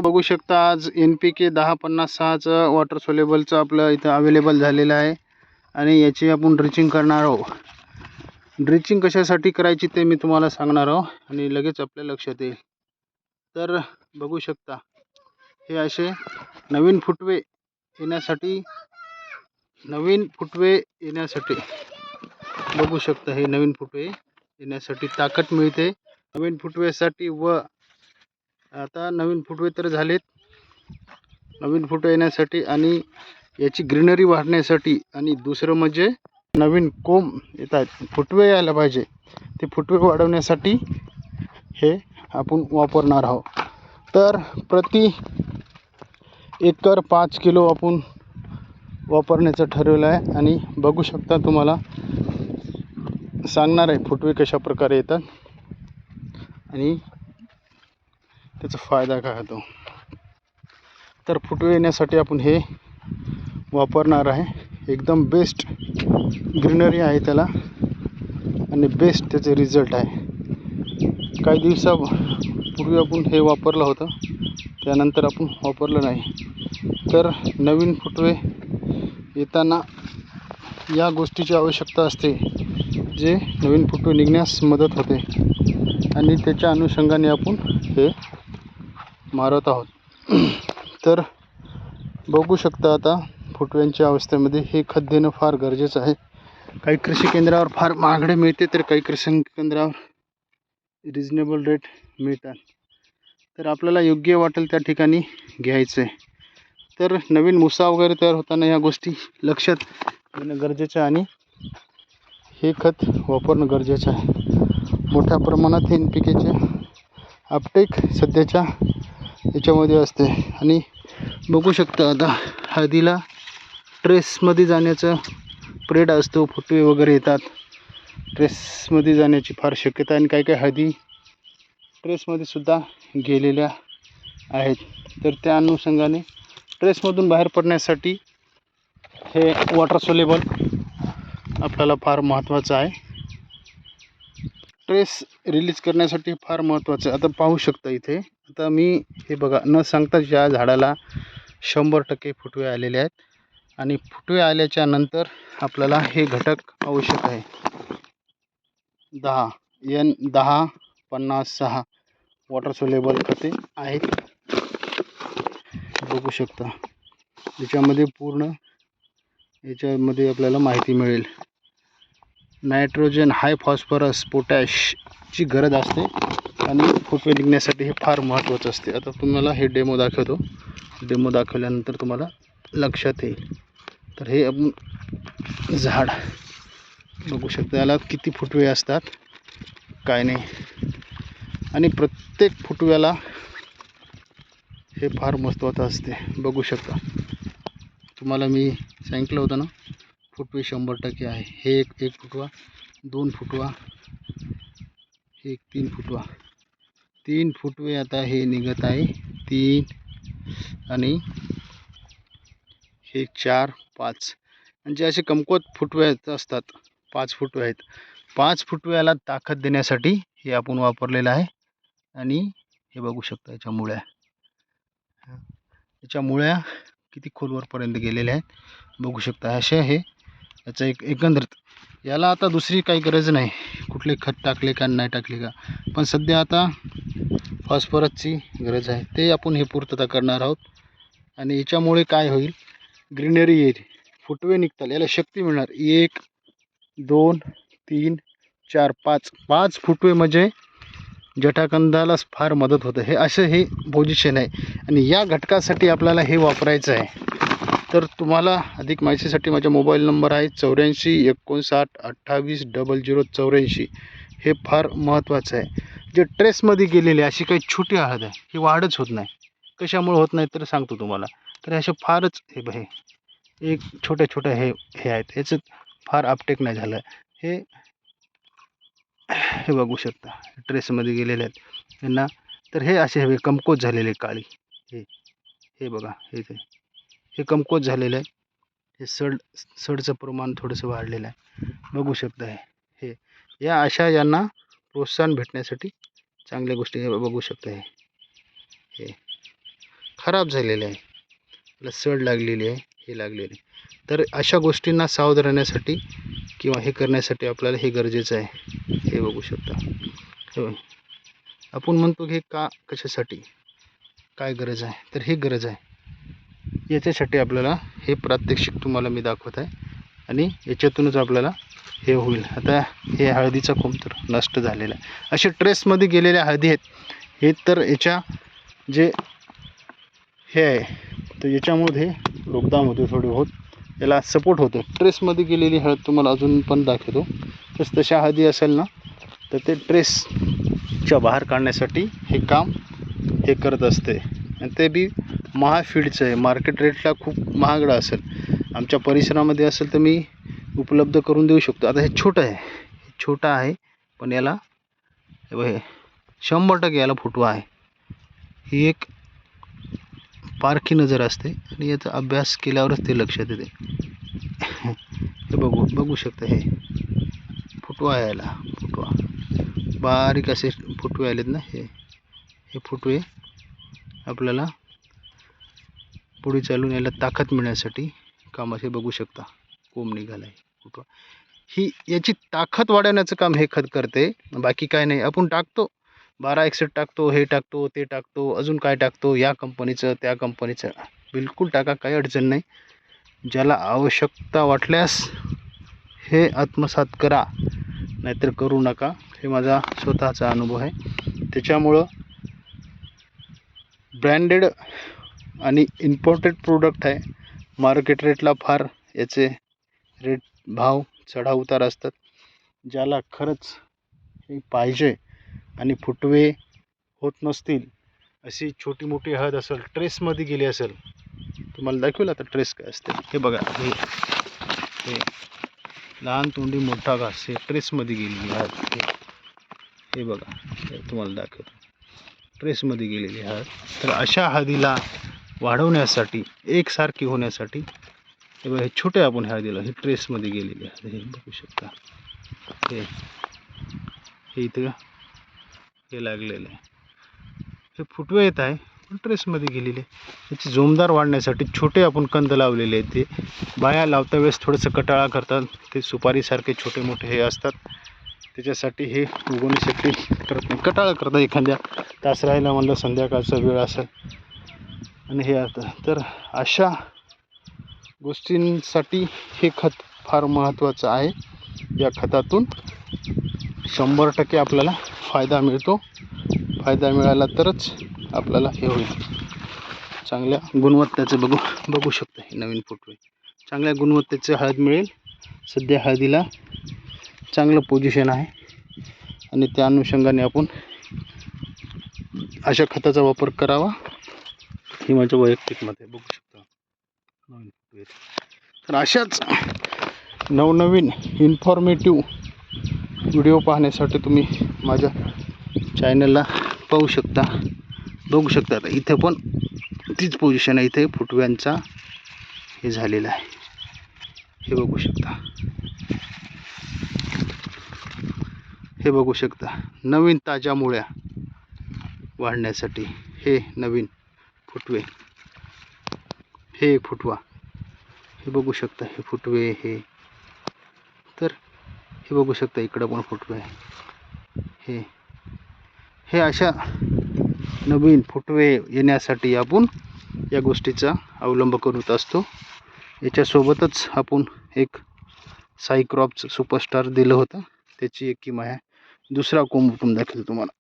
बघू शकता आज NPK 1056चं वॉटर सोलेबलचं आपलं इथं अवेलेबल झालेलं आहे आणि याची आपण ड्रिचिंग करणार आहोत। ड्रिचिंग कशासाठी करायची ते मी तुम्हाला सांगणार आहोत आणि लगेच आपल्या लक्षात येईल। तर बघू शकता हे असे नवीन फुटवे येण्यासाठी बघू शकता हे नवीन फुटवे येण्यासाठी ताकद मिळते नवीन फुटव्यासाठी। व आता नवीन फुटवे तर झालेत, नवीन फुटवे येण्यासाठी आणि याची ग्रीनरी वाढण्यासाठी आणि दुसरं म्हणजे नवीन कोंब येतात, फुटवे यायला पाहिजे, ते फुटवे वाढवण्यासाठी हे आपण वापरणार आहोत। तर प्रति एकर 5 किलो आपण वापरण्याचं ठरवलं आहे आणि बघू शकता तुम्हाला सांगणार आहे फुटवे कशा प्रकारे येतात आणि त्याचा फायदा काय होतो। तर फुटवे येण्यासाठी आपण हे वापरणार आहे, एकदम बेस्ट ग्रीनरी आहे त्याला आणि बेस्ट त्याचे रिझल्ट आहे। काही दिवसापूर्वी आपण हे वापरलं होतं, त्यानंतर आपण वापरलं नाही। तर नवीन फुटवे येताना या गोष्टीची आवश्यकता असते, जे नवीन फुटवे निघण्यास मदत होते आणि त्याच्या अनुषंगाने आपण हे मारत आहोत। तर बघू शकता आता फुटव्यांच्या अवस्थेमध्ये हे खत देणं फार गरजेचं आहे। काही कृषी केंद्रावर फार महागडे मिळते, तर काही कृषी केंद्रावर रिजनेबल रेट मिळतात। तर आपल्याला योग्य वाटेल त्या ठिकाणी घ्यायचं आहे। तर नवीन मुसा वगैरे तयार होताना या गोष्टी लक्षात घेणं गरजेचं आहे आणि हे खत वापरणं गरजेचं आहे। मोठ्या प्रमाणात NPKचे अपटेक सध्याच्या याच्यामध्ये असते आणि बघू शकता आता हळदीला ट्रेसमध्ये जाण्याचा प्रेड असतो, फुटवे वगैरे येतात, ट्रेसमध्ये जाण्याची फार शक्यता आहे आणि काही हळदी ट्रेसमध्ये सुद्धा गेलेल्या आहेत। तर त्या अनुषंगाने ट्रेसमधून बाहेर पडण्यासाठी हे वॉटर सोलेबल आपल्याला फार महत्त्वाचं आहे। ट्रेस रिलीज करण्यासाठी फार महत्त्वाचं आहे। आता पाहू शकता इथे आता मी हे बघा न सांगता या झाडाला 100% फुटवे आलेले आहेत आणि फुटवे आल्याच्या नंतर आपल्याला हे घटक आवश्यक आहे। 10N1056 वॉटर सोलेबल खते आहेत, बघू शकता याच्यामध्ये पूर्ण याच्यामध्ये आपल्याला माहिती मिळेल। नायट्रोजन, हाय फॉस्फरस, पोटॅशची गरज असते आणि फुटवे निघण्यासाठी हे फार महत्त्वाचं असते। आता तुम्हाला हे डेमो दाखवतो, डेमो दाखवल्यानंतर तुम्हाला लक्षात येईल। तर हे आपण झाड बघू शकता, याला किती फुटवे असतात काय नाही आणि प्रत्येक फुटव्याला हे फार महत्त्वाचं असते। बघू शकता तुम्हाला मी सांगितलं होतं ना, फुटवे 100% आहे। हे एक फुटवा, 2 फुटवा, एक 3 फुटवा, 3 फुटवे आता हे निघत आहे, 3 आणि हे 4 5 म्हणजे असे कमकुवत फुटवे असतात। 5 फुटवे आहेत, 5 फुटव्याला ताकद देण्यासाठी हे आपण वापरलेलं आहे आणि हे बघू शकता याच्या मुळ्या किती खोलवरपर्यंत गेलेल्या आहेत, बघू शकता। असे हे याचा एकंदरीत याला आता दुसरी काही गरज नाही, कुठले खत टाकले का नाही टाकले का, पण सध्या आता फॉस्फरसची गरज आहे, ते आपण हे पूर्तता करणार आहोत आणि याच्यामुळे काय होईल, ग्रीनरी येईल, फुटवे निघतील, याला शक्ती मिळणार। 1 2 3 4 5 फुटवे म्हणजे जटाकंदाला फार मदत होते। हे असे हे पोझिशन आहे आणि या घटकासाठी आपल्याला हे वापरायचं आहे। तर तुम्हाला अधिक माहितीसाठी माझा मोबाईल नंबर आहे 84 59 28 0084। हे फार महत्त्वाचं आहे। जे ट्रेसमध्ये गेलेले अशी काही छोटी हळद आहे, ही वाढच होत नाही, कशामुळे होत नाही तर सांगतो तुम्हाला। तर असे फारच हे एक छोट्या हे आहेत, याचं फार अपटेक नाही झालं। हे बघू शकता ट्रेसमध्ये गेलेले आहेत यांना, तर हे असे हवे कमकुवत झालेले काळी, हे बघा हे कमकुवत झालेलं आहे, हे सडचं प्रमाण थोडंसं वाढलेलं आहे, बघू शकता। हे या अशा यांना प्रोत्साहन भेटण्यासाठी चांगल्या गोष्टी हे बघू शकता। हे खराब झालेले आहे, त्याला सड लागलेली आहे, हे लागलेले. तर अशा गोष्टींना सावध राहण्यासाठी किंवा हे करण्यासाठी आपल्याला हे गरजेचं आहे. हे बघू शकता. हे आपण म्हणतो की का कशासाठी काय गरज आहे, तर हे गरज आहे. याच्यासाठी आपल्याला हे प्रात्यक्षिक तुम्हाला मी दाखवत आहे आणि याच्यातूनच आपल्याला हे होईल. आता हे हळदीचा कोंब तर नष्ट झालेला आहे. असे ट्रेसमध्ये गेलेल्या हळदी आहेत हे, तर याच्या जे हे आहे तर याच्यामध्ये रोगदाम होते थोडे बहुत, याला सपोर्ट होतं. ट्रेसमध्ये गेलेली हळद तुम्हाला अजून पण दाखवतो. तशा हळदी असेल ना तर ते ट्रेसच्या बाहेर काढण्यासाठी हे काम हे करत असते. आणि ते बी महाफीडचं आहे, मार्केट रेटला खूप महागडं असेल. आमच्या परिसरामध्ये असेल तर मी उपलब्ध करून देऊ शकतो. आता हे छोटं आहे, छोटं आहे पण याला 100% याला फुटवा आहे. ही एक पारखी नजर असते आणि याचा अभ्यास केल्यावरच ते लक्षात येते. हे बघू शकता, हे फुटवा आहे, याला फुटवा बारीक असे फुटवे आलेत ना. हे फुटवे आपल्याला पुढे चालून याला ताकद मिळण्यासाठी काम असे बघू शकता. कोंब निघाला आहे फुटवा. ही याची ताकद वाढवण्याचं काम हे खत करते, बाकी काय नाही. आपण टाकतो 1261 टाकतो, हे टाकतो, ते टाकतो, अजून काय टाकतो, या कंपनीचं त्या कंपनीचं. बिलकुल टाका, काही अडचण नाही. ज्याला आवश्यकता वाटल्यास हे आत्मसात करा, नाहीतर करू नका. हे माझा स्वतःचा अनुभव आहे. त्याच्यामुळं ब्रँडेड आणि इम्पोर्टेड प्रोडक्ट आहे. मार्केट रेटला फार याचे रेट भाव चढाव उतार असतात. ज्याला खरंच हे पाहिजे आणि फुटवे होत नसतील, अशी छोटी मोठी हळद असेल, ट्रेसमध्ये गेली असेल, तुम्हाला दाखवेल आता ट्रेस काय असते. हे बघा, हे लहान तोंडी मोठा घास, हे ट्रेसमध्ये गेलेली हळद. हे बघा, हे तुम्हाला दाखवतो, ट्रेसमध्ये गेलेली हळद. तर अशा हळदीला वाढवण्यासाठी, एकसारखी होण्यासाठी, हे बघा, हे छोटे आपण हळदीला, हे ट्रेसमध्ये गेलेली हळद. हे बघू शकता, हे इथं हे लागलेलं आहे. हे फुटवे येत आहे पण ट्रेसमध्ये गेलेले. याची जोमदार वाढण्यासाठी छोटे आपण कंद लावलेले आहेत. ते बाया लावता वेळेस थोडंसं कटाळा करतात, ते सुपारीसारखे छोटे मोठे हे असतात, त्याच्यासाठी हे उगवण्यासाठी करत नाही, कटाळा करतात. एखाद्या तास राहायला म्हणलं संध्याकाळचा वेळ असेल आणि हे आता, तर अशा गोष्टींसाठी हे खत फार महत्त्वाचं आहे. या खतातून 100% आपल्याला फायदा मिळतो. फायदा मिळाला तरच आपल्याला हे होईल. चांगल्या गुणवत्तेचं बघू शकता, हे नवीन फुटवे चांगल्या गुणवत्तेचं हळद मिळेल. सध्या हळदीला चांगलं पोझिशन आहे आणि त्या अनुषंगाने आपण अशा खताचा वापर करावा, हे माझं वैयक्तिक मत आहे. बघू शकता नवीन फुटवे. तर अशाच नवनवीन इन्फॉर्मेटिव्ह व्हिडिओ पाहण्यासाठी तुम्ही माझ्या चॅनलला पाहू शकता, बघू शकता. आता इथे पण तीच पोझिशन आहे, इथे फुटव्यांचा हे झालेला आहे. हे बघू शकता, हे बघू शकता. नवीन ताज्या मुळ्या वाढण्यासाठी हे नवीन फुटवे, हे फुटवा, हे बघू शकता, हे फुटवे. तर हे बघू शकता, इकडं पण फुटवे आहे. हे अशा नवीन फुटवे येण्यासाठी आपण या गोष्टीचा अवलंब करत असतो. याच्यासोबतच आपण एक साई क्रॉपचं सुपरस्टार दिलं होतं, त्याची एक किंमत आहे. दुसरा कोंब पण दाखवतो तुम्हाला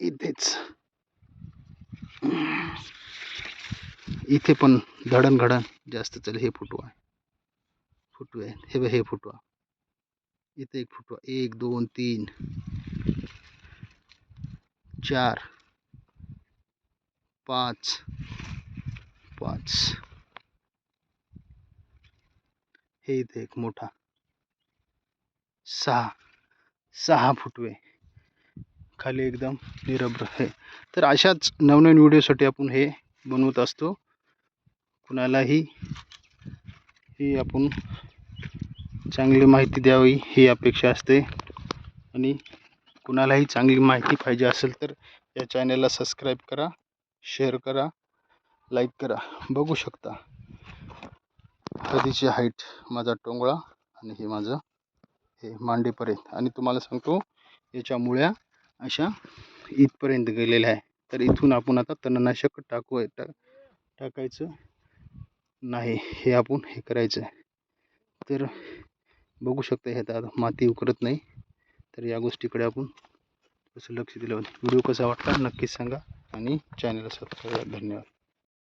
इथेच. इथे पण धडणघडण जास्त चालेल. हे फुटवे आहेत. हे फुटवा, इथे एक फुटवा, 1 2 3 4 5 हे इथे एक मोठा, 6 फुटवे खाली एकदम निरभ्र आहे. तर अशाच नवनवीन व्हिडिओसाठी आपण हे बनवत असतो. कुणालाही ही आपण चांगली माहिती द्यावी ही अपेक्षा असते आणि कुणालाही चांगली माहिती पाहिजे असेल तर या चॅनलला सबस्क्राईब करा, शेअर करा लाईक करा. बघू शकता हळदीची हाईट माझा टोंगळा आणि हे माझं हे मांडीपर्यंत. आणि तुम्हाला सांगतो याच्या मुळ्या अशा इथपर्यंत गेलेल्या आहे. तर इथून आपण आता तणनाशक टाकायचं नाही, हे आपण हे करायचं आहे. तर बघू शकता हे आता माती उकरत नाही. तर या गोष्टीकडे आपण कसं लक्ष दिलं. व्हिडिओ कसा वाटला नक्कीच सांगा आणि चॅनलला सबस्क्राईब करा. धन्यवाद.